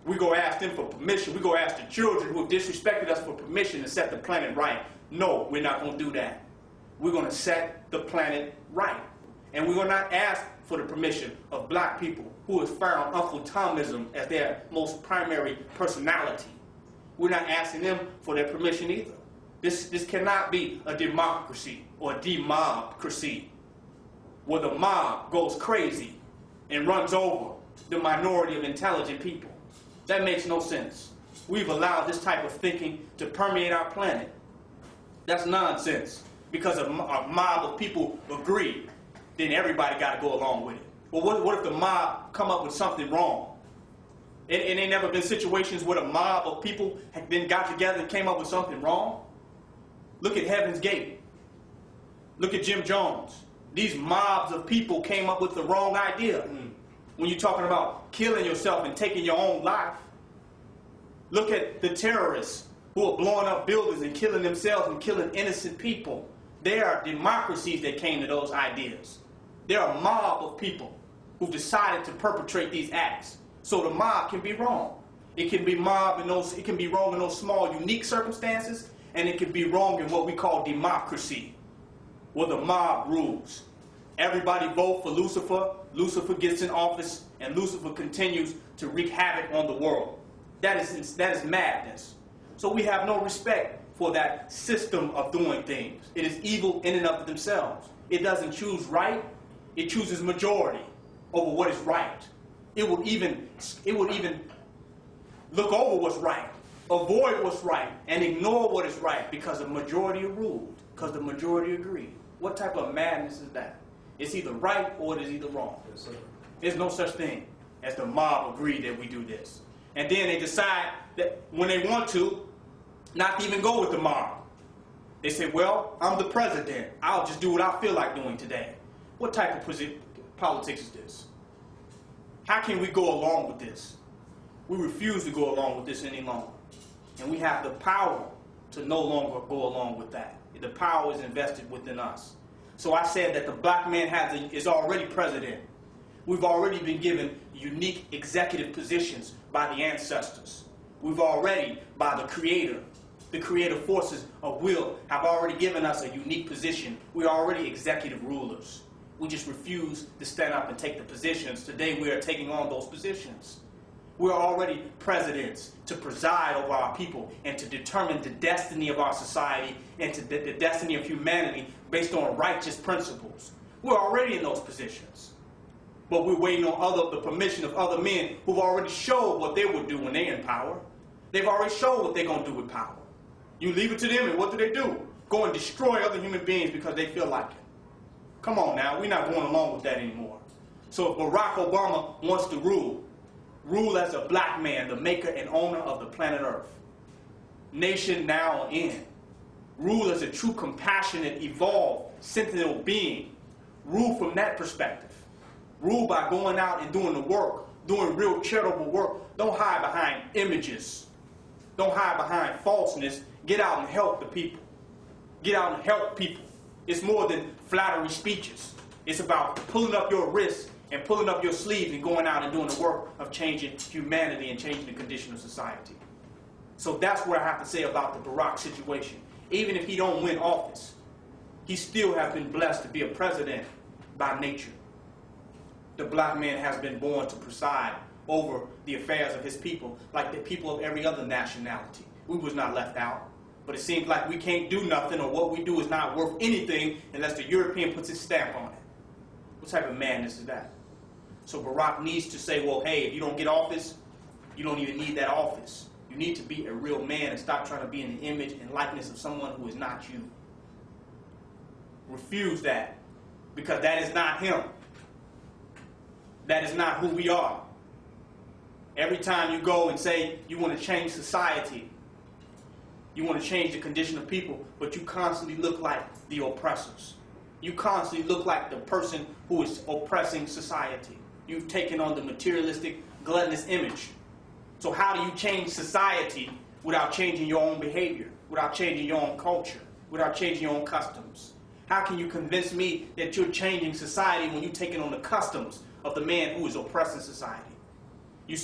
we go ask them for permission. We go ask the children who have disrespected us for permission to set the planet right. No, we're not going to do that. We're going to set the planet right. And we will not ask for the permission of black people who have found Uncle Tomism as their most primary personality. We're not asking them for their permission either. This cannot be a democracy or a demobcracy where the mob goes crazy and runs over the minority of intelligent people. That makes no sense. We've allowed this type of thinking to permeate our planet. That's nonsense. Because a mob of people agree, then everybody got to go along with it. Well, what if the mob come up with something wrong? And ain't never been situations where a mob of people have been got together and came up with something wrong? Look at Heaven's Gate. Look at Jim Jones. These mobs of people came up with the wrong idea. When you're talking about killing yourself and taking your own life, look at the terrorists who are blowing up buildings and killing themselves and killing innocent people. There are democracies that came to those ideas. There are a mob of people who decided to perpetrate these acts. So the mob can be wrong. It can be wrong in those small, unique circumstances, and it can be wrong in what we call democracy, where the mob rules. Everybody vote for Lucifer. Lucifer gets in office, and Lucifer continues to wreak havoc on the world. That is madness. So we have no respect for that system of doing things. It is evil in and of themselves. It doesn't choose right. It chooses majority over what is right. It would even look over what's right, avoid what's right, and ignore what is right because the majority ruled, because the majority agreed. What type of madness is that? It's either right or it is either wrong. Yes, sir. There's no such thing as the mob agreed that we do this. And then they decide that when they want to, not to even go with the mob. They say, well, I'm the president. I'll just do what I feel like doing today. What type of politics is this? How can we go along with this? We refuse to go along with this any longer. And we have the power to no longer go along with that. The power is invested within us. So I said that the black man is already president. We've already been given unique executive positions by the ancestors. We've already, by the creative forces of will, have already given us a unique position. We're already executive rulers. We just refuse to stand up and take the positions. Today we are taking on those positions. We're already presidents to preside over our people and to determine the destiny of our society and to the destiny of humanity based on righteous principles. We're already in those positions. But we're waiting on the permission of other men who've already showed what they would do when they're in power. They've already showed what they're going to do with power. You leave it to them, and what do? Go and destroy other human beings because they feel like it. Come on now, we're not going along with that anymore. So if Barack Obama wants to rule as a black man, the maker and owner of the planet Earth, nation now in, rule as a true compassionate, evolved, sentinel being, rule from that perspective. Rule by going out and doing the work, doing real charitable work. Don't hide behind images. Don't hide behind falseness. Get out and help the people. Get out and help people. It's more than flattery speeches. It's about pulling up your wrists and pulling up your sleeves and going out and doing the work of changing humanity and changing the condition of society. So that's what I have to say about the Barack situation. Even if he don't win office, he still has been blessed to be a president by nature. The black man has been born to preside over the affairs of his people like the people of every other nationality. We was not left out. But it seems like we can't do nothing, or what we do is not worth anything unless the European puts his stamp on it. What type of madness is that? So Barack needs to say, well, hey, if you don't get office, you don't even need that office. You need to be a real man and stop trying to be in the image and likeness of someone who is not you. Refuse that, because that is not him. That is not who we are. Every time you go and say you want to change society, you want to change the condition of people, but you constantly look like the oppressors. You constantly look like the person who is oppressing society. You've taken on the materialistic, gluttonous image. So how do you change society without changing your own behavior, without changing your own culture, without changing your own customs? How can you convince me that you're changing society when you're taking on the customs of the man who is oppressing society? You